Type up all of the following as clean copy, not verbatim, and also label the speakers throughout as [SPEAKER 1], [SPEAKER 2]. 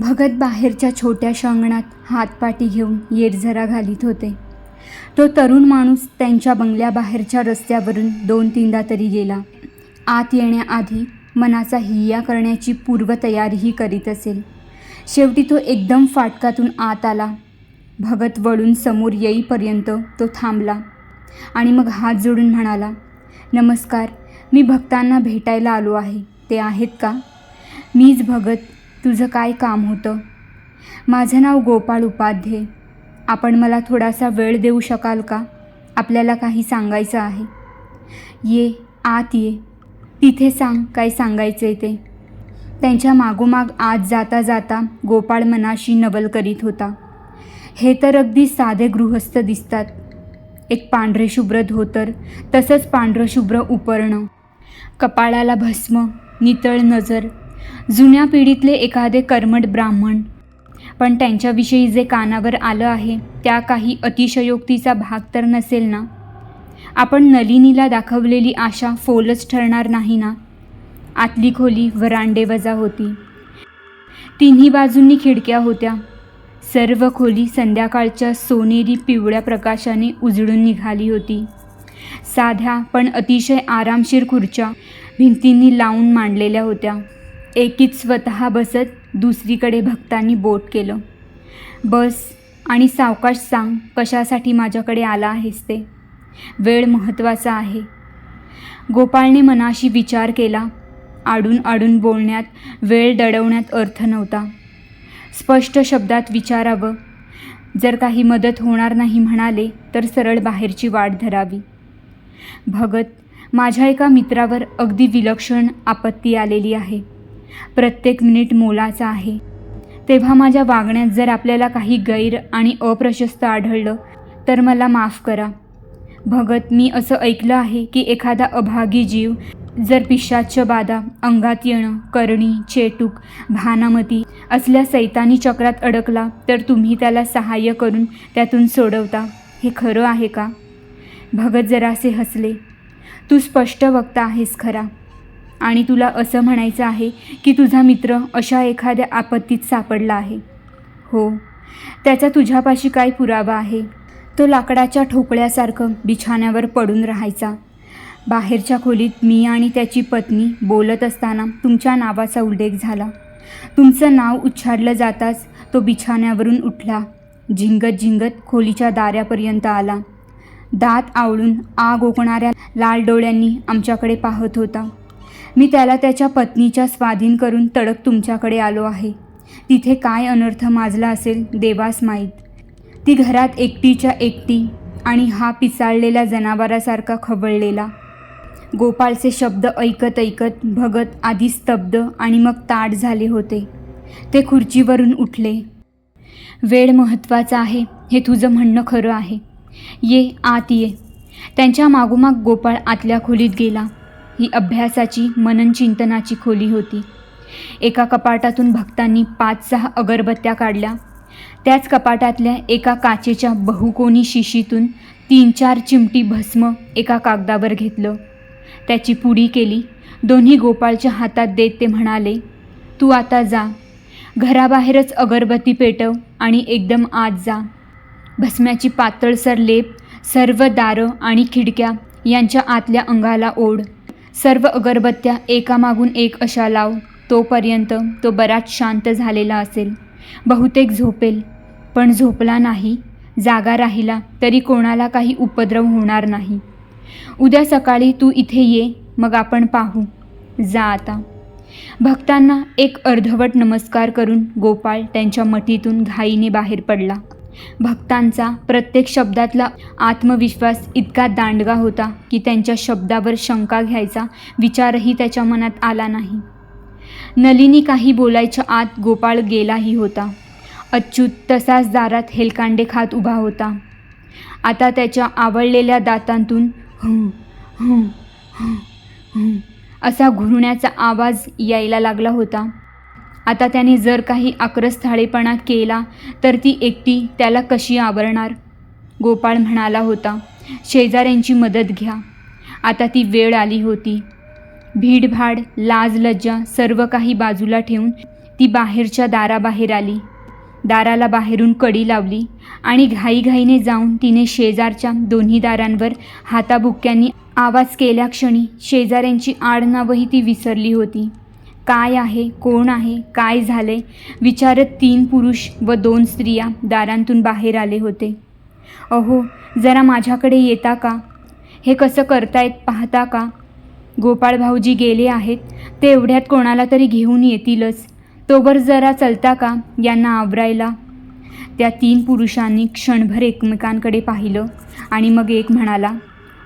[SPEAKER 1] भगत बाहेरच्या छोट्याशा अंगणात हातपाटी घेऊन येरझरा घालीत होते. तो तरुण माणूस त्यांच्या बंगल्याबाहेरच्या रस्त्यावरून 2-3दा तरी गेला. आत येण्याआधी मनाचा हिय्या करण्याची पूर्वतयारीही करीत असेल. शेवटी तो एकदम फाटकातून आत आला. भगत वळून समोर येईपर्यंत तो थांबला आणि मग हात जोडून म्हणाला, "नमस्कार, मी भक्तांना भेटायला आलो आहे. ते आहेत का?" "मीच भगत. तुझं काय काम होतं?" "माझं नाव गोपाळ उपाध्ये. आपण मला थोडासा वेळ देऊ शकाल का? आपल्याला काही सांगायचं आहे." "ये, आत ये. तिथे सांग काय सांगायचं आहे ते." त्यांच्या मागोमाग आत जाता जाता गोपाळ मनाशी नवल करीत होता. हे तर अगदी साधे गृहस्थ दिसतात. एक पांढरेशुभ्र धोतर, तसंच पांढरशुभ्र उपरणं, कपाळाला भस्म, नितळ नजर, जुन्या पिढीतले एखादे कर्मठ ब्राह्मण. पण त्यांच्याविषयी जे कानावर आलं आहे त्या काही अतिशयोक्तीचा भाग तर नसेल ना? आपण नलिनीला दाखवलेली आशा फोलच ठरणार नाही ना? आतली खोली व्हरांडेवजा होती. तिन्ही बाजूंनी खिडक्या होत्या. सर्व खोली संध्याकाळच्या सोनेरी पिवळ्या प्रकाशाने उजळून निघाली होती. साध्या पण अतिशय आरामशीर खुर्च्या भिंतींनी लावून मांडलेल्या होत्या. एकीत स्वतः बसत दुसरीकडे भक्तांनी बोट केलं. "बस आणि सावकाश सांग कशासाठी माझ्याकडे आला आहेस ते. वेळ महत्त्वाचा आहे." गोपाळने मनाशी विचार केला. आडून आडून बोलण्यात, वेळ दडवण्यात अर्थ नव्हता. स्पष्ट शब्दात विचारावं. जर काही मदत होणार नाही म्हणाले तर सरळ बाहेरची वाट धरावी. "भगत, माझ्या एका मित्रावर अगदी विलक्षण आपत्ती आलेली आहे. प्रत्येक मिनिट मोलाचा आहे. तेव्हा माझ्या वागण्यात जर आपल्याला काही गैर आणि अप्रशस्त आढळलं तर मला माफ करा. भगत, मी असं ऐकलं आहे की एखादा अभागी जीव जर पिशाच्य बाधा, अंगात येणं, करणी, चेटूक, भानामती असल्या सैतानी चक्रात अडकला तर तुम्ही त्याला सहाय्य करून त्यातून सोडवता. हे खरं आहे का?" भगत जरासे हसले. "तू स्पष्ट वक्ता आहेस खरा. आणि तुला असं म्हणायचं आहे की तुझा मित्र अशा एखाद्या आपत्तीत सापडला आहे." "हो." "त्याचा तुझ्यापाशी काय पुरावा आहे?" "तो लाकडाच्या ठोकळ्यासारखं बिछाण्यावर पडून राहायचा. बाहेरच्या खोलीत मी आणि त्याची पत्नी बोलत असताना तुमच्या नावाचा उल्लेख झाला. तुमचं नाव उच्चारलं जाताच तो बिछाण्यावरून उठला. झिंगत झिंगत खोलीच्या दारापर्यंत आला. दात आवळून आग ओकणाऱ्या लाल डोळ्यांनी आमच्याकडे पाहत होता. मी त्याला त्याच्या पत्नीच्या स्वाधीन करून तडक तुमच्याकडे आलो आहे. तिथे काय अनर्थ माजला असेल देवास माहीत. ती घरात एकटीच्या एकटी आणि हा पिसाळलेल्या जनावरासारखा खवळलेला." गोपाळचे शब्द ऐकत ऐकत भगत आधी स्तब्ध आणि मग ताठ झाले होते. ते खुर्चीवरून उठले. "वेळ महत्त्वाचा आहे हे तुझं म्हणणं खरं आहे. ये, आत ये." त्यांच्या मागोमाग गोपाळ आतल्या खोलीत गेला. ही अभ्यासाची, मननचिंतनाची खोली होती. एका कपाटातून भक्तांनी 5-6 अगरबत्त्या काढल्या. त्याच कपाटातल्या एका काचेच्या बहुकोनी शिशीतून 3-4 चिमटी भस्म एका कागदावर घेतलं. त्याची पुडी केली. दोन्ही गोपाळच्या हातात देत ते म्हणाले, "तू आता जा. घराबाहेरच अगरबत्ती पेटव आणि एकदम आत जा. भस्म्याची पातळसर लेप सर्व दारं आणि खिडक्या यांच्या आतल्या अंगाला ओढ. सर्व अगरबत्त्या एकामागून एक अशा लाव. तोपर्यंत तो बराच शांत झालेला असेल. बहुतेक झोपेल. पण झोपला नाही, जागा राहिला तरी कोणाला काही उपद्रव होणार नाही. उद्या सकाळी तू इथे ये, मग आपण पाहू. जा आता." भक्तांना एक अर्धवट नमस्कार करून गोपाळ त्यांच्या मठीतून घाईने बाहेर पडला. भक्तांचा प्रत्येक शब्दातला आत्मविश्वास इतका दांडगा होता की त्यांच्या शब्दावर शंका घ्यायचा विचारही त्याच्या मनात आला नाही. नलिनी काही बोलायच्या आत गोपाळ गेलाही होता. अच्युत तसाच दारात हेलकांडे खात उभा होता. आता त्याच्या आवळलेल्या दातांतून हं हं हं हं असा घुरण्याचा आवाज यायला लागला होता. आता त्याने जर काही आक्रस्ताळेपणा केला तर ती एकटी त्याला कशी आवरणार? गोपाळ म्हणाला होता, "शेजाऱ्यांची मदत घ्या." आता ती वेळ आली होती. भीडभाड, लाज लज्जा सर्व काही बाजूला ठेवून ती बाहेरच्या दाराबाहेर आली. दाराला बाहेरून कडी लावली आणि घाईघाईने जाऊन तिने शेजारच्या दोन्ही दारांवर हाताबुक्क्यांनी आवाज केल्या क्षणी शेजाऱ्यांची आडनावही ती विसरली होती. काय आहे, कोण आहे, काय झाले विचारत 3 पुरुष व 2 स्त्रिया दारांतून बाहेर आले होते. अहो, जरा माझ्याकडे येता का? हे कसं करतायत पाहता का? गोपाळ भाऊजी गेले आहेत, ते एवढ्यात कोणाला तरी घेऊन येतीलच. तोवर जरा चलता का यांना आवरायला? त्या 3 पुरुषांनी क्षणभर एकमेकांकडे पाहिलं आणि मग एक म्हणाला,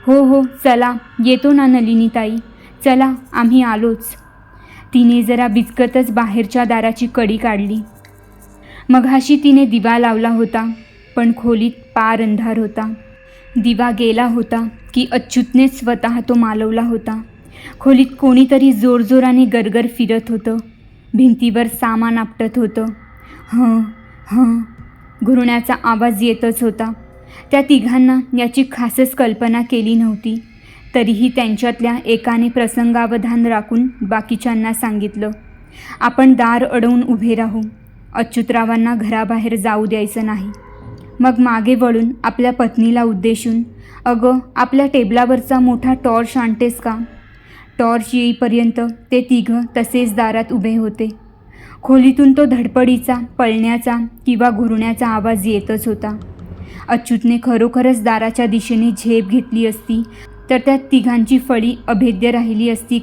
[SPEAKER 1] हो हो चला, येतो ना नलिनीताई, चला आम्ही आलोच. तिने जरा बिचकतच बाहेरच्या दाराची कडी काढली. मघाशी तिने दिवा लावला होता, पण खोलीत पार अंधार होता. दिवा गेला होता की अच्युतने स्वतः तो मालवला होता. खोलीत कोणीतरी जोरजोराने गरगर फिरत होतं. भिंतीवर सामान आपटत होतं. हं हं घुरण्याचा आवाज येतच होता. त्या तिघांना याची खासच कल्पना केली नव्हती. तरीही त्यांच्यातल्या एकाने प्रसंगावधान राखून बाकीच्यांना सांगितलं, आपण दार अडवून उभे राहू. अच्युतरावांना घराबाहेर जाऊ द्यायचं नाही. मग मागे वळून आपल्या पत्नीला उद्देशून, अगं, आपल्या टेबलावरचा मोठा टॉर्च आणतेस का? टॉर्च येईपर्यंत ते तिघं तसेच दारात उभे होते. खोलीतून तो धडपडीचा, पळण्याचा किंवा घुरण्याचा आवाज येतच होता. अच्युतने खरोखरच दाराच्या दिशेने झेप घेतली असती तर त्या तिघांची फळी अभेद्य राहिली असती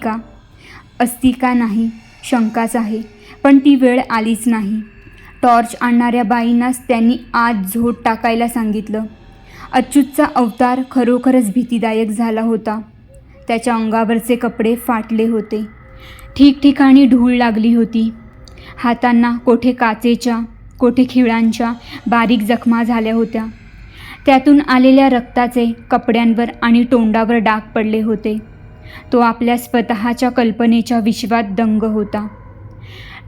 [SPEAKER 1] का नाही शंकाच आहे. पण ती वेळ आलीच नाही. टॉर्च आणणाऱ्या बाईंनाच त्यांनी आत झोत टाकायला सांगितलं. अच्युतचा अवतार खरोखरच भीतीदायक झाला होता. त्याच्या अंगावरचे कपडे फाटले होते. ठिकठिकाणी धूळ लागली होती. हातांना कोठे काचेच्या, कोठे खिळांच्या बारीक जखमा झाल्या होत्या. त्यातून आलेल्या रक्ताचे कपड्यांवर आणि तोंडावर डाग पडले होते. तो आपल्या स्वतःच्या कल्पनेच्या विश्वात दंग होता.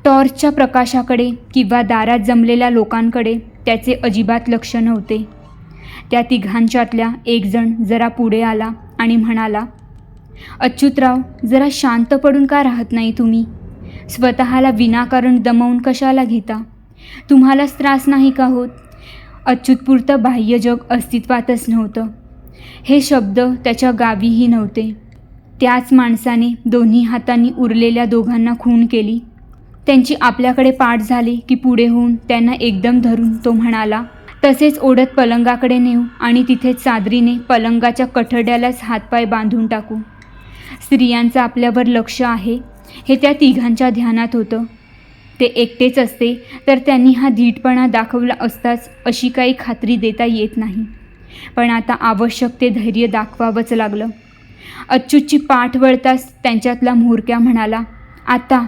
[SPEAKER 1] टॉर्चच्या प्रकाशाकडे किंवा दारात जमलेल्या लोकांकडे त्याचे अजिबात लक्ष नव्हते. त्या तिघांच्यातल्या एक जण जरा पुढे आला आणि म्हणाला, अच्युतराव, जरा शांत पडून का राहत नाही तुम्ही? स्वतःला विनाकारण दमवून कशाला घेता? तुम्हालाच त्रास नाही का होत? अच्युतपुरतं बाह्य जग अस्तित्वातच नव्हतं. हे शब्द त्याच्या गावीही नव्हते. त्याच माणसाने दोन्ही हातांनी उरलेल्या दोघांना खून केली. त्यांची आपल्याकडे पाठ झाली की पुढे होऊन त्यांना एकदम धरून तो म्हणाला, तसेच ओढत पलंगाकडे नेऊ आणि तिथेच चादरीने पलंगाच्या कठड्यालाच हातपाय बांधून टाकू. स्त्रियांचं आपल्यावर लक्ष आहे हे त्या तिघांच्या ध्यानात होतं. ते एकटेच असते तर त्यांनी हा धीटपणा दाखवला असताच अशी काही खात्री देता येत नाही. पण आता आवश्यक ते धैर्य दाखवावंच लागलं. अच्युतची पाठ वळताच त्यांच्यातला म्होरक्या म्हणाला, आता.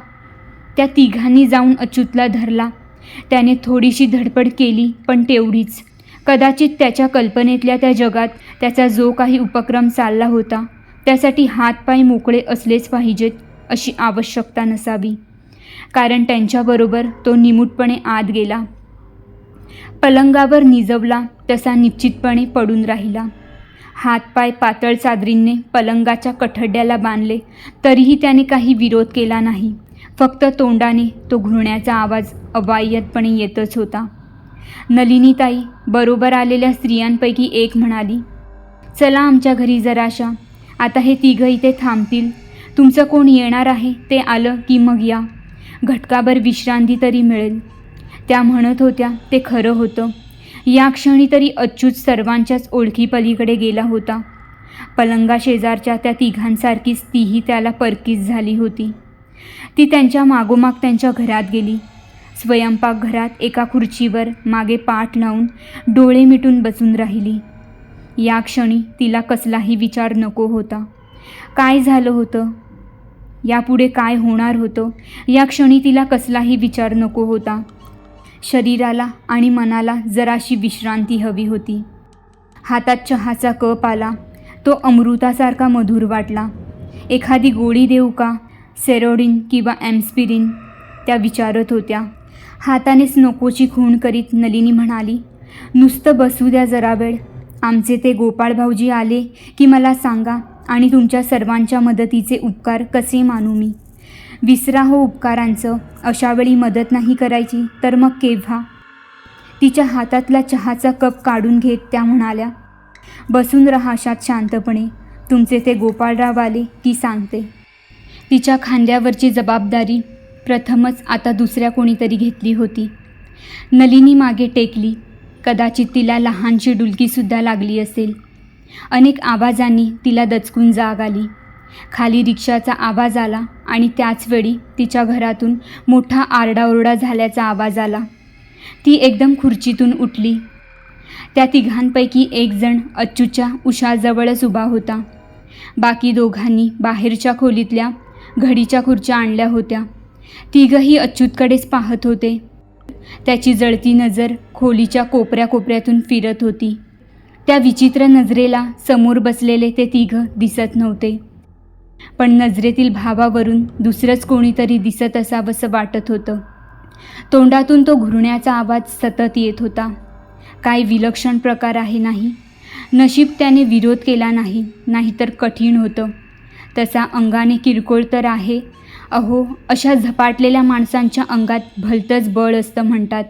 [SPEAKER 1] त्या तिघांनी जाऊन अच्युतला धरला. त्याने थोडीशी धडपड केली, पण तेवढीच. कदाचित त्याच्या कल्पनेतल्या त्या जगात त्याचा जो काही उपक्रम चालला होता त्यासाठी हातपाय मोकळे असलेच पाहिजेत अशी आवश्यकता नसावी. कारण त्यांच्याबरोबर तो निमूटपणे आत गेला. पलंगावर निजवला तसा निश्चितपणे पडून राहिला. हातपाय पातळ चादरींनी पलंगाच्या कठड्याला बांधले तरीही त्याने काही विरोध केला नाही. फक्त तोंडाने तो घुरण्याचा आवाज अवाय्यतपणे येतच होता. नलिनीताई बरोबर आलेल्या स्त्रियांपैकी एक म्हणाली, चला आमच्या घरी जराशा. आता हे तिघं इथे थांबतील. तुमचं कोण येणार आहे ते आलं की मग या. घटकाभर विश्रांती तरी मिळेल. त्या म्हणत होत्या ते खरं होतं. या क्षणी तरी अच्युत सर्वांच्याच ओळखीपलीकडे गेला होता. पलंगाशेजारच्या त्या तिघांसारखीच तीही त्याला परकीच झाली होती. ती त्यांच्या मागोमाग त्यांच्या घरात गेली. स्वयंपाकघरात एका खुर्चीवर मागे पाठ लावून डोळे मिटून बसून राहिली. या क्षणी तिला कसलाही विचार नको होता. काय झालं होतं, यापुढे काय होणार होतं, या क्षणी तिला कसलाही विचार नको होता. शरीराला आणि मनाला जराशी विश्रांती हवी होती. हातात चहाचा कप आला. तो अमृतासारखा मधुर वाटला. एखादी गोळी देऊ का? सेरोडिन किंवा ॲम्स्पिरिन, त्या विचारत होत्या. हातानेच नकोची खूण करीत नलिनी म्हणाली, नुसतं बसू द्या जरा वेळ. आमचे ते गोपाळ भाऊजी आले की मला सांगा आणि तुमच्या सर्वांच्या मदतीचे उपकार कसे मानू मी. विसरा हो उपकारांचं, अशावेळी मदत नाही करायची तर मग केव्हा? तिच्या हातातला चहाचा कप काढून घेत त्या म्हणाल्या, बसून राहा अशात शांतपणे, तुमचे ते गोपाळराव आले की सांगते. तिच्या खांद्यावरची जबाबदारी प्रथमच आता दुसऱ्या कोणीतरी घेतली होती. नलिनी मागे टेकली. कदाचित तिला लहानशी डुलकीसुद्धा लागली असेल. अनेक आवाजांनी तिला दचकून जाग आली. खाली रिक्षाचा आवाज आला आणि त्याचवेळी तिच्या घरातून मोठा आरडाओरडा झाल्याचा आवाज आला. ती एकदम खुर्चीतून उठली. त्या तिघांपैकी एक जण अच्चूच्या उशाजवळच उभा होता. बाकी दोघांनी बाहेरच्या खोलीतल्या घडीच्या खुर्च्या आणल्या होत्या. तिघही अच्यूतकडेच पाहत होते. त्याची जळती नजर खोलीच्या कोपऱ्या कोपऱ्यातून फिरत होती. त्या विचित्र नजरेला समोर बसलेले ते तिघ दिसत नव्हते, पण नजरेतील भावावरून दुसरंच कोणीतरी दिसत असावंसं वाटत होतं. तोंडातून तो घुरण्याचा आवाज सतत येत होता. काय विलक्षण प्रकार आहे नाही? नशीब त्याने विरोध केला नाही, नाहीतर कठीण होतं. तसा अंगाने किरकोळ तर आहे. अहो, अशा झपाटलेल्या माणसांच्या अंगात भलतंच बळ असतं म्हणतात.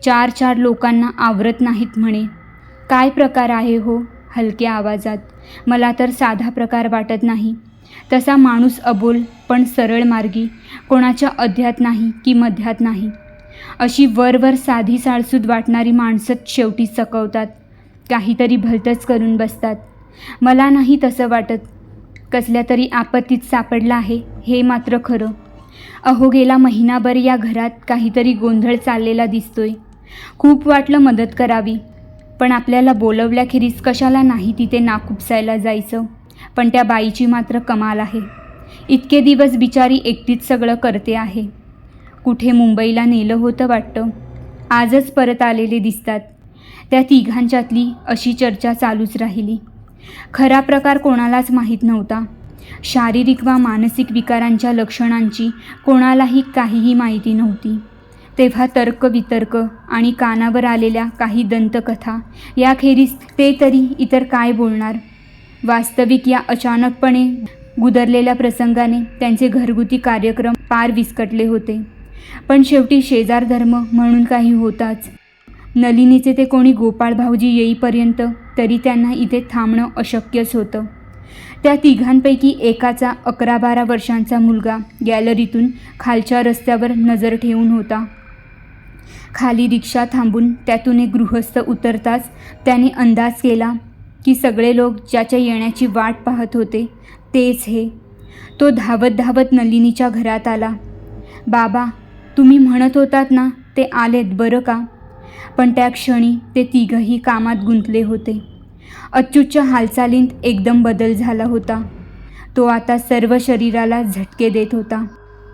[SPEAKER 1] 4 लोकांना आवरत नाहीत म्हणे. काय प्रकार आहे हो? हलक्या आवाजात. मला तर साधा प्रकार वाटत नाही. तसा माणूस अबोल पण सरळ मार्गी, कोणाच्या अध्यात नाही की मध्यात नाही. अशी वरवर साधी साळसूद वाटणारी माणसंच शेवटी चकवतात. काहीतरी भलतंच करून बसतात. मला नाही तसं वाटत. कसल्या तरी आपत्तीत सापडला आहे हे मात्र खरं. अहो, गेला महिनाभर या घरात काहीतरी गोंधळ चाललेला दिसतोय. खूप वाटलं मदत करावी, पण आपल्याला बोलवल्याखेरीज कशाला नाही तिथे नाक उपसायला जायचं. पण त्या बाईची मात्र कमाल आहे. इतके दिवस बिचारी एकटीच सगळं करते आहे. कुठे मुंबईला नेलं होतं वाटतं. आजच परत आलेले दिसतात. त्या तिघांच्यातली अशी चर्चा चालूच राहिली. खरा प्रकार कोणालाच माहीत नव्हता. शारीरिक वा मानसिक विकारांच्या लक्षणांची कोणालाही काहीही माहिती नव्हती. तेव्हा तर्कवितर्क आणि कानावर आलेल्या काही दंतकथा याखेरीज ते तरी इतर काय बोलणार. वास्तविक या अचानकपणे गुदरलेल्या प्रसंगाने त्यांचे घरगुती कार्यक्रम पार विस्कटले होते. पण शेवटी शेजार धर्म म्हणून काही होताच. नलिनीचे ते कोणी गोपाळ भाऊजी येईपर्यंत तरी त्यांना इथे थांबणं अशक्यच होतं. त्या तिघांपैकी एकाचा 11-12 वर्षांचा मुलगा गॅलरीतून खालच्या रस्त्यावर नजर ठेवून होता. खाली रिक्षा थांबून त्यातून एक गृहस्थ उतरताच त्याने अंदाज केला की सगळे लोक ज्याच्या येण्याची वाट पाहत होते तेच हे. तो धावत धावत नलिनीच्या घरात आला. बाबा, तुम्ही म्हणत होतात ना ते आलेत बरं का? पण त्या क्षणी ते तिघही कामात गुंतले होते. अच्यूतच्या हालचालींत एकदम बदल झाला होता. तो आता सर्व शरीराला झटके देत होता.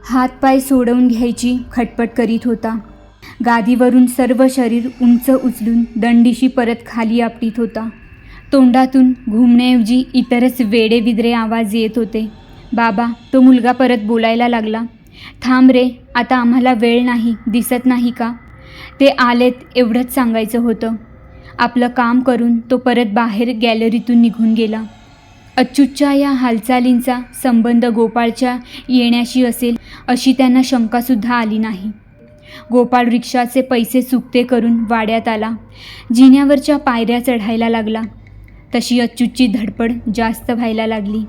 [SPEAKER 1] हातपाय सोडवून घ्यायची खटपट करीत होता. गादीवरून सर्व शरीर उंच उचलून दंडीशी परत खाली आपटीत होता. तोंडातून घुमण्याऐवजी इतरच वेडेविद्रे आवाज येत होते. बाबा, तो मुलगा परत बोलायला लागला. थांब रे, आता आम्हाला वेळ नाही, दिसत नाही का? ते आलेत एवढंच सांगायचं होतं. आपलं काम करून तो परत बाहेर गॅलरीतून निघून गेला. अच्यूतच्या या हालचालींचा संबंध गोपाळच्या येण्याशी असेल अशी त्यांना शंकासुद्धा आली नाही. गोपाळ रिक्षाचे पैसे चुकते करून वाड्यात आला. जिन्यावरच्या पायऱ्या चढायला लागला. तशी अच्यूतची धडपड जास्त व्हायला लागली.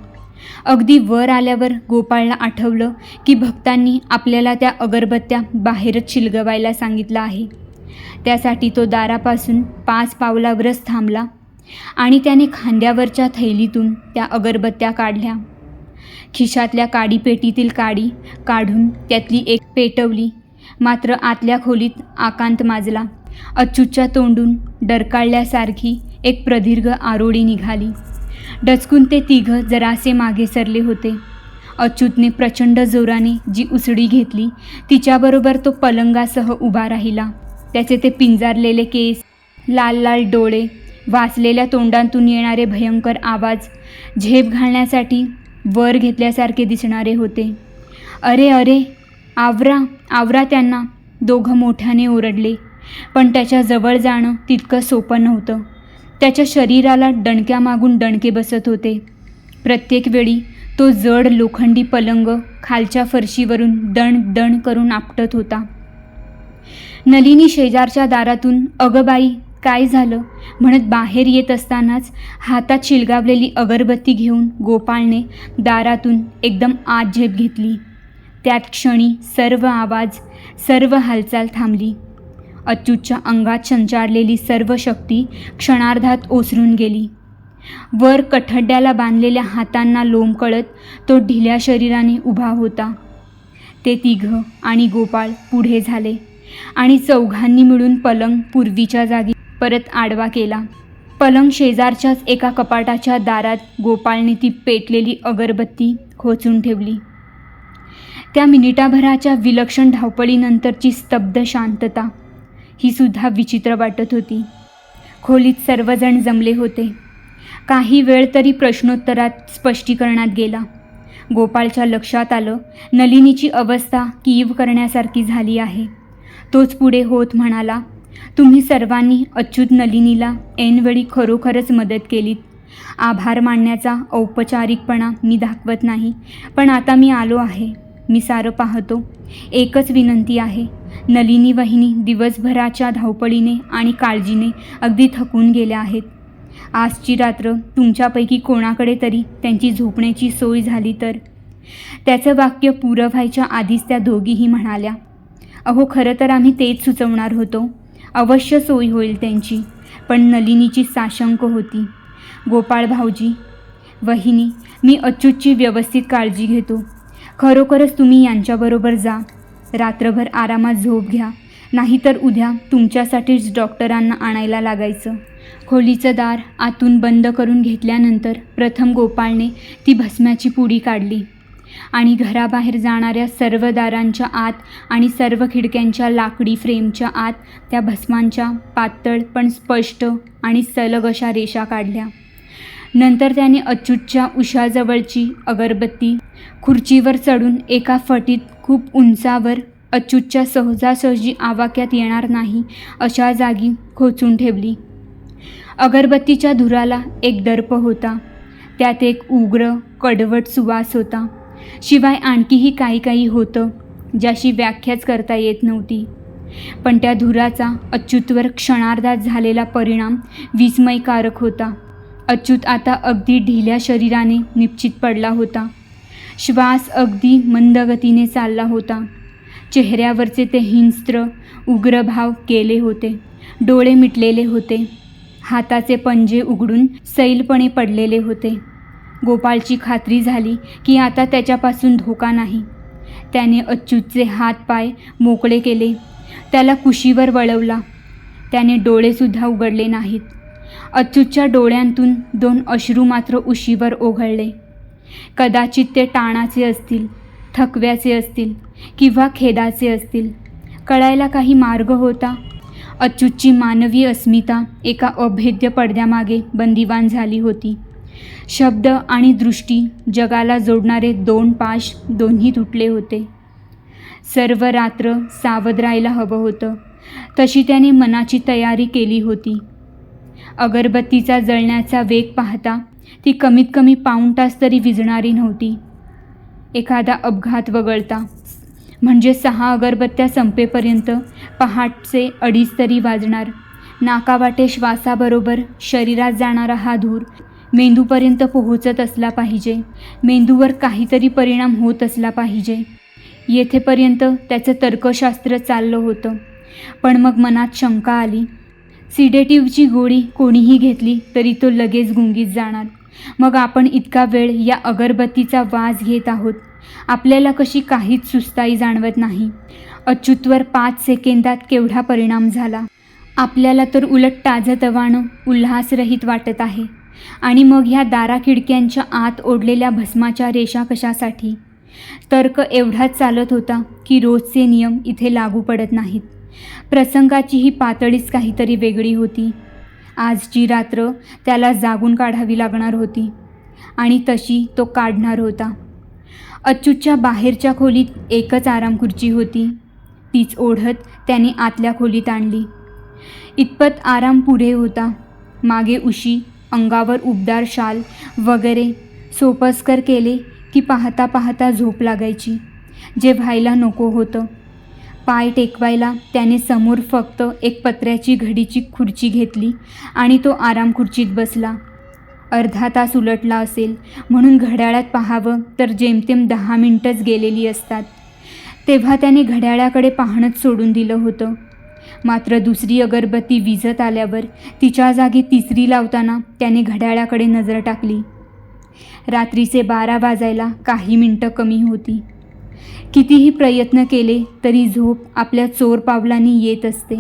[SPEAKER 1] अगदी वर आल्यावर गोपाळला आठवलं की भक्तांनी आपल्याला त्या अगरबत्त्या बाहेरच शिलगवायला सांगितलं आहे. त्यासाठी तो दारापासून 5 पावलावरच थांबला आणि त्याने खांद्यावरच्या थैलीतून त्या अगरबत्त्या काढल्या. खिशातल्या काडीपेटीतील काडी काढून त्यातली एक पेटवली. मात्र आतल्या खोलीत आकांत माजला. अच्यूतच्या तोंडून डरकाळल्यासारखी एक प्रदीर्घ आरोळी निघाली. डचकून ते तिघ जरासे मागे सरले होते. अच्यूतने प्रचंड जोराने जी उसळी घेतली तिच्याबरोबर तो पलंगासह उभा राहिला. त्याचे ते पिंजारलेले केस, लाल लाल डोळे, वाचलेल्या तोंडातून येणारे भयंकर आवाज झेप घालण्यासाठी वर घेतल्यासारखे दिसणारे होते. अरे अरे, आवरा आवरा त्यांना, दोघं मोठ्याने ओरडले. पण त्याच्या जवळ जाणं तितकं सोपं नव्हतं. त्याच्या शरीराला दणक्यामागून दणके बसत होते. प्रत्येक वेळी तो जड लोखंडी पलंग खालच्या फरशीवरून दण दण करून आपटत होता. नलिनी शेजारच्या दारातून "अगं बाई, काय झालं?" म्हणत बाहेर येत असतानाच हातात शिलगावलेली अगरबत्ती घेऊन गोपाळने दारातून एकदम आत झेप घेतली. त्यात क्षणी सर्व आवाज, सर्व हालचाल थांबली. अच्युतच्या अंगात संचारलेली सर्व शक्ती क्षणार्धात ओसरून गेली. वर कठड्याला बांधलेल्या हातांना लोंबकळत तो ढिल्या शरीराने उभा होता. ते तिघं आणि गोपाळ पुढे झाले आणि चौघांनी मिळून पलंग पूर्वीच्या जागी परत आडवा केला. पलंग शेजारच्याच एका कपाटाच्या दारात गोपाळने ती पेटलेली अगरबत्ती खोचून ठेवली. त्या मिनिटाभराच्या विलक्षण धावपळीनंतरची स्तब्ध शांतता ही सुद्धा विचित्र वाटत होती. खोलीत सर्वजण जमले होते. काही वेळ तरी प्रश्नोत्तरात स्पष्टीकरणात गेला. गोपाळच्या लक्षात आलं, नलिनीची अवस्था कीव करण्यासारखी झाली आहे. तोच पुढे होत म्हणाला, "तुम्ही सर्वांनी अच्युत नलिनीला ऐनवेळी खरोखरच मदत केलीत. आभार मानण्याचा औपचारिकपणा मी दाखवत नाही, पण आता मी आलो आहे. मी सारं पाहतो. एकच विनंती आहे. नलिनी वहिनी दिवसभराच्या धावपळीने आणि काळजीने अगदी थकून गेल्या आहेत. आजची रात्र तुमच्यापैकी कोणाकडे तरी त्यांची झोपण्याची सोय झाली तर." त्याचं वाक्य पुरं व्हायच्या आधीच त्या दोघीही म्हणाल्या, "अहो, खरं तर आम्ही तेच सुचवणार होतो. अवश्य सोय होईल त्यांची." पण नलिनीची साशंक होती. "गोपाळ भाऊजी, वहिनी, मी अच्युतची व्यवस्थित काळजी घेतो. खरोखरच तुम्ही यांच्याबरोबर जा. रात्रभर आरामात झोप घ्या, नाहीतर उद्या तुमच्यासाठीच डॉक्टरांना आणायला लागायचं." खोलीचं दार आतून बंद करून घेतल्यानंतर प्रथम गोपाळने ती भस्म्याची पुडी काढली आणि घराबाहेर जाणाऱ्या सर्व दारांच्या आत आणि सर्व खिडक्यांच्या लाकडी फ्रेमच्या आत त्या भस्मांच्या पातळ पण स्पष्ट आणि सलग अशा रेषा काढल्या. नंतर त्याने अच्युतच्या उशाजवळची अगरबत्ती खुर्चीवर चढून एका फटीत खूप उंचावर अच्युतच्या सहजासहजी आवाक्यात येणार नाही अशा जागी खोचून ठेवली. अगरबत्तीच्या धुराला एक दर्प होता. त्यात एक उग्र कडवट सुवास होता. शिवाय आणखीही काही होतं ज्याची व्याख्याच करता येत नव्हती. पण त्या धुराचा अच्युतवर क्षणार्धात झालेला परिणाम विस्मयकारक होता. अच्युत आता अगदी ढिल्या शरीराने निपचित पडला होता. श्वास अगदी मंद गतीने चालला होता. चेहऱ्यावरचे ते हिंस्त्र उग्र भाव गेले होते. डोळे मिटलेले होते. हाताचे पंजे उघडून सैलपणे पडलेले होते. गोपाळची खात्री झाली की आता त्याच्यापासून धोका नाही. त्याने अच्युतचे हात पाय मोकळे केले. त्याला कुशीवर वळवला. त्याने डोळेसुद्धा उघडले नाहीत. अच्युतच्या डोळ्यांतून 2 अश्रू मात्र उशीवर ओघळले. कदाचित ते ताणाचे असतील, थकव्याचे असतील किंवा खेदाचे असतील. कळायला काही मार्ग होता. अच्युतची मानवी अस्मिता एका अभेद्य पडद्यामागे बंदिवान झाली होती. शब्द आणि दृष्टी जगाला जोडणारे 2 पाश दोन्ही तुटले होते. सर्व रात्र सावध राहायला हवं होतं, तशी त्याने मनाची तयारी केली होती. अगरबत्तीचा जळण्याचा वेग पाहता ती कमीत कमी पाऊण तास तरी विझणारी नव्हती. एखादा अपघात वगळता म्हणजे 6 अगरबत्त्या संपेपर्यंत पहाटचे 2:30 तरी वाजणार. नाकावाटे श्वासाबरोबर शरीरात जाणारा हा धूर मेंदूपर्यंत पोहोचत असला पाहिजे. मेंदूवर काहीतरी परिणाम होत असला पाहिजे. येथेपर्यंत त्याचं तर्कशास्त्र चाललं होतं. पण मग मनात शंका आली. सिडेटिव्हची गोळी कोणीही घेतली तरी तो लगेच गुंगीत जाणार. मग आपण इतका वेळ या अगरबत्तीचा वास घेत आहोत. आपल्याला कशी काहीच सुस्ताई जाणवत नाही. अच्युतवर 5 सेकंदात केवढा परिणाम झाला. आपल्याला तर उलट ताजतवानं उल्हासरहित वाटत आहे. आणि मग ह्या दारा खिडक्यांच्या आत ओढलेल्या भस्माच्या रेषा कशासाठी? तर्क एवढाच चालत होता की रोजचे नियम इथे लागू पडत नाहीत. प्रसंगाची ही पातळीच काहीतरी वेगळी होती. आजची रात्र त्याला जागून काढावी लागणार होती आणि तशी तो काढणार होता. अच्युतच्या बाहेरच्या खोलीत एकच आरामखुर्ची होती. तीच ओढत त्याने आतल्या खोलीत आणली. इतपत आराम पुरे होता. मागे उशी, अंगावर उबदार शाल वगैरे सोपस्कर केले की पाहता पाहता झोप लागायची, जे व्हायला नको होतं. पाय टेकवायला त्याने समोर फक्त एक पत्र्याची घडीची खुर्ची घेतली आणि तो आराम खुर्चीत बसला. अर्धा तास उलटला असेल म्हणून घड्याळात पाहावं तर जेमतेम 10 मिनिटंच गेलेली असतात. तेव्हा त्याने घड्याळाकडे पाहणंच सोडून दिलं होतं. मात्र दुसरी अगरबत्ती विझत आल्यावर तिच्या जागी तिसरी लावताना त्याने घड्याळाकडे नजर टाकली. रात्रीचे 12 वाजायला काही मिनटं कमी होती. कितीही प्रयत्न केले तरी झोप आपल्या चोर पावलांनी येत असते.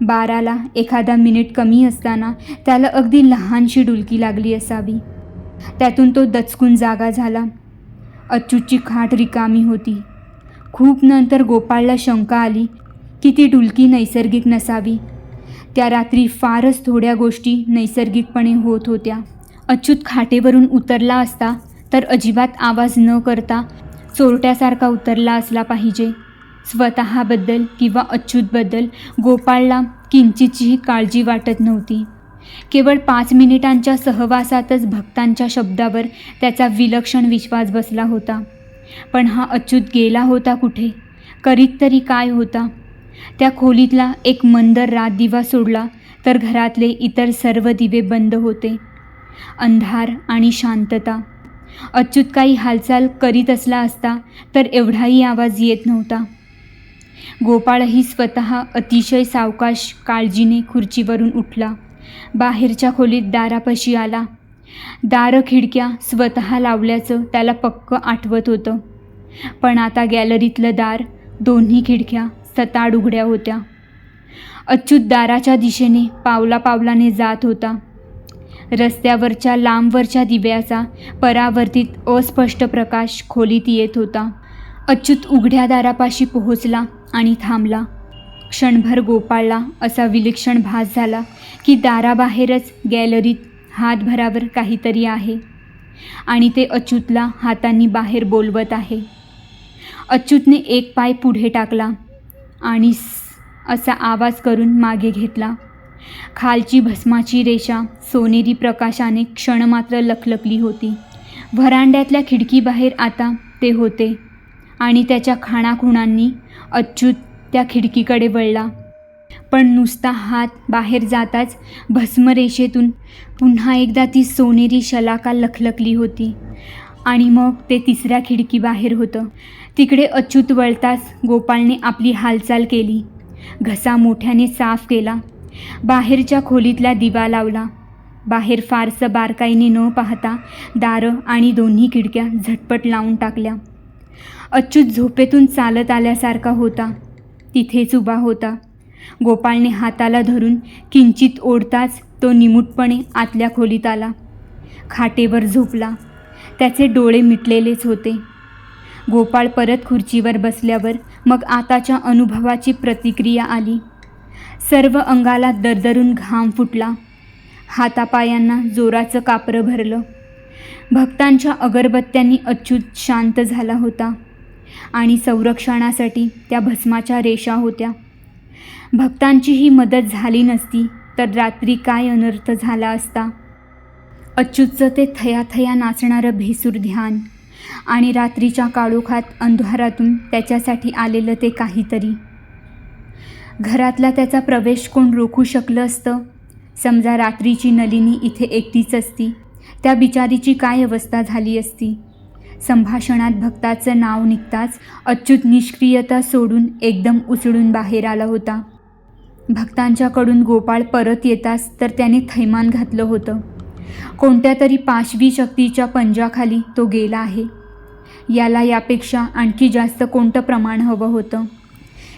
[SPEAKER 1] 12ला एखादा मिनिट कमी असताना त्याला अगदी लहानशी डुलकी लागली असावी. त्यातून तो दचकून जागा झाला. अच्युतची खाट रिकामी होती. खूप नंतर गोपाळला शंका आली की ती डुलकी नैसर्गिक नसावी. त्या रात्री फारच थोड्या गोष्टी नैसर्गिकपणे होत होत्या. अच्युत खाटेवरून उतरला असता तर अजिबात आवाज न करता चोरट्यासारखा उतरला असला पाहिजे. स्वतःबद्दल किंवा अच्युतबद्दल गोपाळला किंचितही काळजी वाटत नव्हती. केवळ 5 मिनिटांच्या सहवासातच भक्तांच्या शब्दावर त्याचा विलक्षण विश्वास बसला होता. पण हा अच्युत गेला होता कुठे? करीत तरी काय होता? त्या खोलीतला एक मंद रातदिवा सोडला तर घरातले इतर सर्व दिवे बंद होते. अंधार आणि शांतता. अच्युत काही हालचाल करीत असला असता तर एवढाही आवाज येत नव्हता. गोपाळही स्वतः अतिशय सावकाश काळजीने खुर्चीवरून उठला. बाहेरच्या खोलीत दारापाशी आला. दारं खिडक्या स्वतः लावल्याचं त्याला पक्क आठवत होतं. पण आता गॅलरीतलं दार, दोन्ही खिडक्या सताड उघड्या होत्या. अच्युत दाराच्या दिशेने पावलापावलाने जात होता. रस्त्यावरच्या लांबवरच्या दिव्याचा परावर्तित अस्पष्ट प्रकाश खोलीत येत होता. अच्युत उघड्या दारापाशी पोहोचला आणि थांबला. क्षणभर गोपाळला असा विलक्षण भास झाला की दाराबाहेरच गॅलरीत हातभरावर काहीतरी आहे आणि ते अच्युतला हातांनी बाहेर बोलवत आहे. अच्युतने एक पाय पुढे टाकला आणि असा आवाज करून मागे घेतला. खालची भस्माची रेषा सोनेरी प्रकाशाने क्षणमात्र लखलखली होती. व्हरांड्यातल्या खिडकीबाहेर आता ते होते आणि त्याच्या खाणाखुणांनी अच्युत त्या खिडकीकडे वळला. पण नुसता हात बाहेर जाताच भस्मरेषेतून पुन्हा एकदा ती सोनेरी शलाका लखलखली होती आणि मग ते तिसऱ्या खिडकीबाहेर होतं. तिकडे अच्युत वळताच गोपाळने आपली हालचाल केली. घसा मोठ्याने साफ केला. बाहेरच्या खोलीतला दिवा लावला. बाहेर फारसं बारकाईने न पाहता दारं आणि दोन्ही खिडक्या झटपट लावून टाकल्या. अच्युत झोपेतून चालत आल्यासारखा होता. तिथेच उभा होता. गोपाळने हाताला धरून किंचित ओढताच तो निमूटपणे आतल्या खोलीत आला. खाटेवर झोपला. त्याचे डोळे मिटलेलेच होते. गोपाळ परत खुर्चीवर बसल्यावर मग आताच्या अनुभवाची प्रतिक्रिया आली. सर्व अंगाला दरदरून घाम फुटला. हातापायांना जोराचं कापरं भरलं. भक्तांच्या अगरबत्त्यांनी अच्युत शांत झाला होता आणि संरक्षणासाठी त्या भस्माच्या रेषा होत्या. भक्तांचीही मदत झाली नसती तर रात्री काय अनर्थ झाला असता. अच्युतचं ते थयाथया नाचणारं भेसूर ध्यान आणि रात्रीच्या काळोखात अंधारातून त्याच्यासाठी आलेलं ते काहीतरी. घरातला त्याचा प्रवेश कोण रोखू शकलं असतं? समजा रात्रीची नलिनी इथे एकटीच असती, त्या बिचारीची काय अवस्था झाली असती? संभाषणात भक्ताचं नाव निघताच अच्युत निष्क्रियता सोडून एकदम उचलून बाहेर आला होता. भक्तांच्याकडून गोपाळ परत येताच तर त्याने थैमान घातलं होतं. कोणत्या तरी पाशवी शक्तीच्या पंजाखाली तो गेला आहे. याला यापेक्षा आणखी जास्त कोणतं प्रमाण हवं होतं?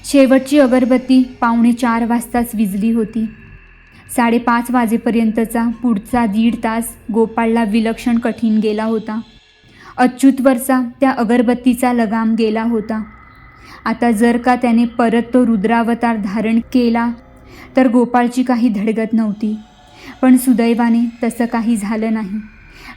[SPEAKER 1] शेवटची अगरबत्ती 3:45 वाजताच विझली होती. 5:30 वाजेपर्यंतचा पुढचा 1.5 तास गोपाळला विलक्षण कठीण गेला होता. अच्युतवरचा त्या अगरबत्तीचा लगाम गेला होता. आता जर का त्याने परत तो रुद्रावतार धारण केला तर गोपाळची काही धडगत नव्हती. पण सुदैवाने तसं काही झालं नाही.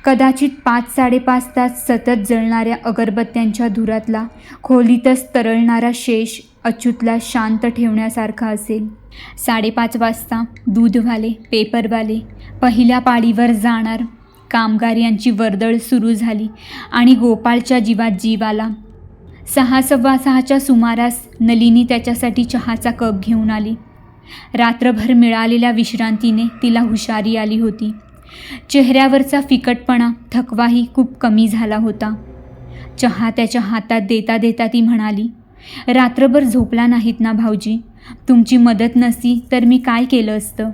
[SPEAKER 1] कदाचित 5-5.5 तास सतत जळणाऱ्या अगरबत्त्यांच्या धुरातला खोलीतच तरळणारा शेष अच्युतला शांत ठेवण्यासारखा असेल. 5:30 वाजता दूधवाले, पेपरवाले पहिल्या पाळीवर जाणार. कामगार यांची वर्दळ सुरू झाली आणि गोपाळच्या जीवात जीव आला. 6:15च्या सुमारास नलिनी त्याच्यासाठी चहाचा कप घेऊन आली. रात्रभर मिळालेल्या विश्रांतीने तिला हुशारी आली होती. चेहऱ्यावरचा फिकटपणा, थकवाही खूप कमी झाला होता. चहा त्याच्या हातात देता देता ती म्हणाली, रात्रभर झोपला नाहीत ना भाऊजी? तुमची मदत नसती तर मी काय केलं असतं?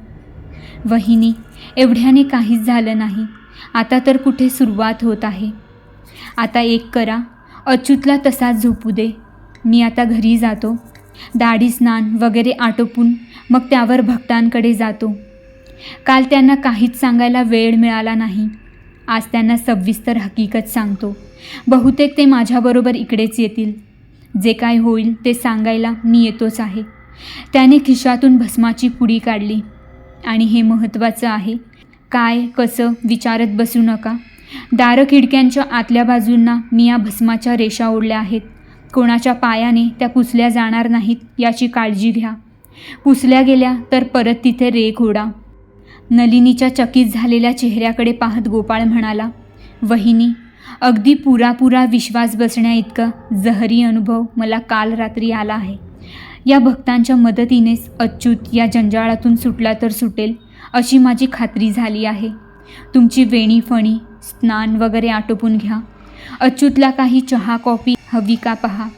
[SPEAKER 1] वहिनी, एवढ्याने काहीच झालं नाही. आता तर कुठे सुरुवात होत आहे. आता एक करा, अच्युतला तसाच झोपू दे. मी आता घरी जातो. दाढी स्नान वगैरे आटोपून मग त्यावर भक्तांकडे जातो. काल त्यांना काहीच सांगायला वेळ मिळाला नाही. आज त्यांना सविस्तर हकीकत सांगतो. बहुतेक ते माझ्याबरोबर इकडेच येतील. जे काय होईल ते सांगायला मी येतोच आहे. त्याने खिशातून भस्माची पुडी काढली. आणि हे महत्त्वाचं आहे, काय कसं विचारत बसू नका. दारं खिडक्यांच्या आतल्या बाजूंना मी या भस्माच्या रेषा ओढल्या आहेत. कोणाच्या पायाने त्या पुसल्या जाणार नाहीत याची काळजी घ्या. पुसल्या गेल्या तर परत तिथे रेख ओढा. नलिनीच्या चकित झालेल्या चेहऱ्याकडे पाहत गोपाळ म्हणाला, वहिनी, अगदी पुरापुरा विश्वास बसण्या इतका जहरी अनुभव मला काल रात्री आला आहे. या भक्तांच्या मदतीनेच अच्युत या जंजाळातून सुटला तर सुटेल अशी माझी खात्री झाली आहे. तुमची वेणी फणी स्नान वगैरे आटोपून घ्या. अच्युतला काही चहा कॉफी हवी का पहा.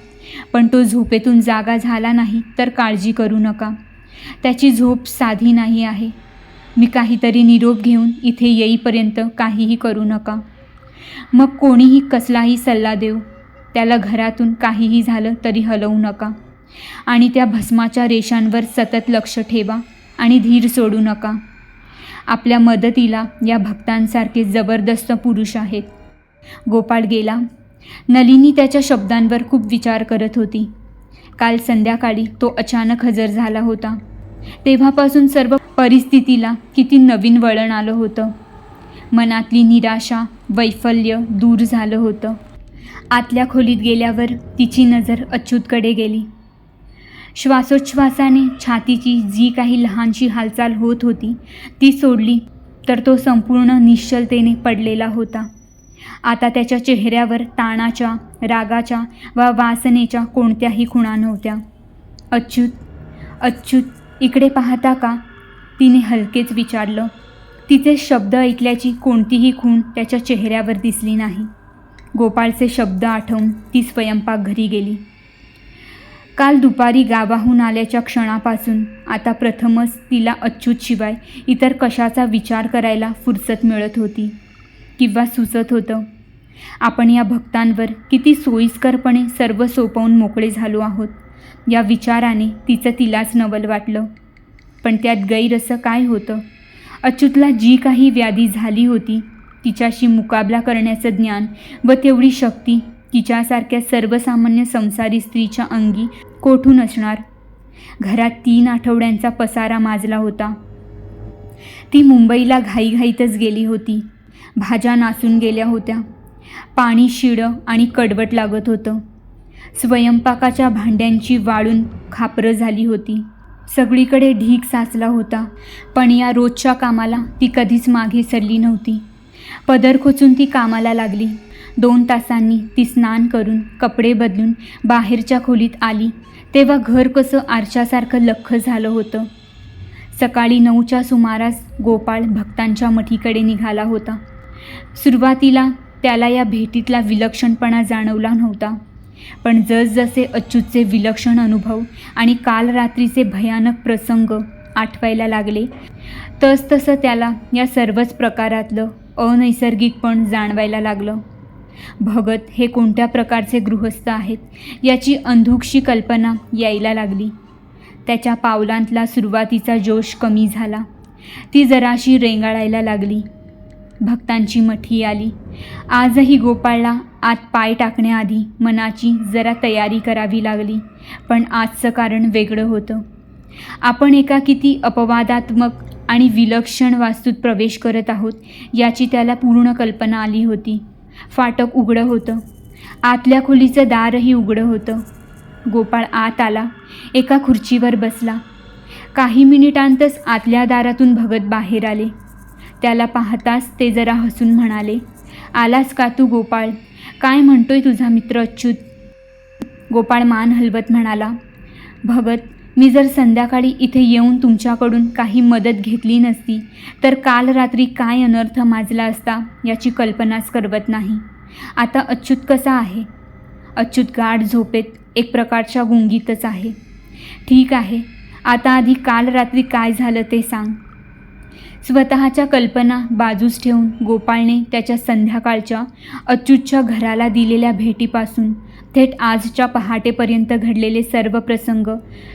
[SPEAKER 1] पण तो झोपेतून जागा झाला नाही तर काळजी करू नका. त्याची झोप साधी नाही आहे. मी काहीतरी निरोप घेऊन इथे येईपर्यंत काहीही करू नका. मग कोणीही कसलाही सल्ला देऊ, त्याला घरातून काहीही झालं तरी हलवू नका. आणि त्या भस्माच्या रेषांवर सतत लक्ष ठेवा आणि धीर सोडू नका. आपल्या मदतीला या भक्तांसारखे जबरदस्त पुरुष आहेत. गोपाळ गेला. नलिनी त्याच्या शब्दांवर खूप विचार करत होती. काल संध्याकाळी तो अचानक हजर झाला होता. तेव्हापासून सर्व परिस्थितीला किती नवीन वळण आलं होतं. मनातली निराशा, वैफल्य दूर झालं होतं. आतल्या खोलीत गेल्यावर तिची नजर अच्युतकडे गेली. श्वासोच्छ्वासाने छातीची जी काही लहानशी हालचाल होत होती ती सोडली तर तो संपूर्ण निश्चलतेने पडलेला होता. आता त्याच्या चेहऱ्यावर ताणाच्या, रागाच्या वा वासनेच्या कोणत्याही खुणा नव्हत्या. अच्युत, अच्युत, इकडे पाहता का? तिने हलकेच विचारलं. तिचे शब्द ऐकल्याची कोणतीही खूण त्याच्या चेहऱ्यावर दिसली नाही. गोपाळचे शब्द आठवून ती स्वयंपाकघरी गेली. काल दुपारी गावाहून आल्याच्या क्षणापासून आता प्रथमच तिला अच्युतशिवाय इतर कशाचा विचार करायला फुरसत मिळत होती किंवा सुचत होतं. आपण या भक्तांवर किती सोयीस्करपणे सर्व सोपवून मोकळे झालो आहोत या विचाराने तिचं तिलाच नवल वाटलं. पण त्यात गैर असं काय होतं? अच्युतला जी काही व्याधी झाली होती तिच्याशी मुकाबला करण्याचं ज्ञान व तेवढी शक्ती तिच्यासारख्या सर्वसामान्य संसारी स्त्रीच्या अंगी कोठून असणार? घरात 3 आठवड्यांचा पसारा माजला होता. ती मुंबईला घाईघाईतच गेली होती. भाज्या नासून गेल्या होत्या. पाणी शिळं आणि कडवट लागत होतं. स्वयंपाकाच्या भांड्यांची वाळून खापरं झाली होती. सगळीकडे ढीग साचला होता. पण या रोजच्या कामाला ती कधीच मागे सरली नव्हती. पदर खोचून ती कामाला लागली. 2 तासांनी ती स्नान करून कपडे बदलून बाहेरच्या खोलीत आली तेव्हा घर कसं आरशासारखं लख्ख झालं होतं. सकाळी 9च्या सुमारास गोपाळ भक्तांच्या मठीकडे निघाला होता. सुरुवातीला त्याला या भेटीतला विलक्षणपणा जाणवला नव्हता. पण जसजसे अच्युतचे विलक्षण अनुभव आणि काल रात्रीचे भयानक प्रसंग आठवायला लागले तसतसं त्याला या सर्वच प्रकारातलं अनैसर्गिकपण जाणवायला लागलं. भगत हे कोणत्या प्रकारचे गृहस्थ आहेत याची अंधुकशी कल्पना यायला लागली. त्याच्या पावलांतला सुरुवातीचा जोश कमी झाला. ती जराशी रेंगाळायला लागली. भक्तांची मठी आली. आजही गोपाळला आत पाय टाकण्याआधी मनाची जरा तयारी करावी लागली. पण आजचं कारण वेगळं होतं. आपण एका किती अपवादात्मक आणि विलक्षण वास्तूत प्रवेश करत आहोत याची त्याला पूर्ण कल्पना आली होती. फाटक उघडं होतं. आतल्या खोलीचं दारही उघडं होतं. गोपाळ आत आला. एका खुर्चीवर बसला. काही मिनिटांतच आतल्या दारातून भगत बाहेर आले. त्याला पाहताच ते जरा हसून म्हणाले, आलास का तू गोपाळ? काय म्हणतोय तुझा मित्र अच्युत? गोपाळ मान हलवत म्हणाला, भगत, मी जर संध्याकाळी इथे येऊन तुमच्याकडून काही मदत घेतली नसती तर काल रात्री काय अनर्थ माजला असता याची कल्पनाच करवत नाही. आता अच्युत कसा आहे? अच्युत गाढ झोपेत, एक प्रकारच्या गुंगीतच आहे. ठीक आहे, आता आधी काल रात्री काय झालं ते सांग. स्वतःच्या कल्पना बाजूस ठेवून गोपाळने त्याच्या संध्याकाळच्या अच्युतच्या घराला दिलेल्या भेटीपासून थेट आजच्या पहाटेपर्यंत घडलेले सर्व प्रसंग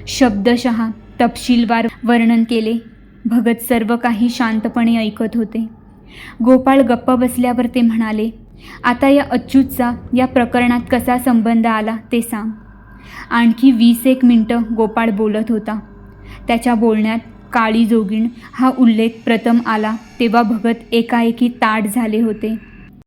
[SPEAKER 1] शब्दशः तपशीलवार वर्णन केले. भगत सर्व काही शांतपणे ऐकत होते. गोपाळ गप्प बसल्यावर ते म्हणाले, आता या अच्युतचा या प्रकरणात कसा संबंध आला ते सांग. आणखी 20-1 मिनिटं गोपाळ बोलत होता. त्याच्या बोलण्यात काळी जोगीण हा उल्लेख प्रथम आला तेव्हा भगत एकाएकी ताठ झाले होते.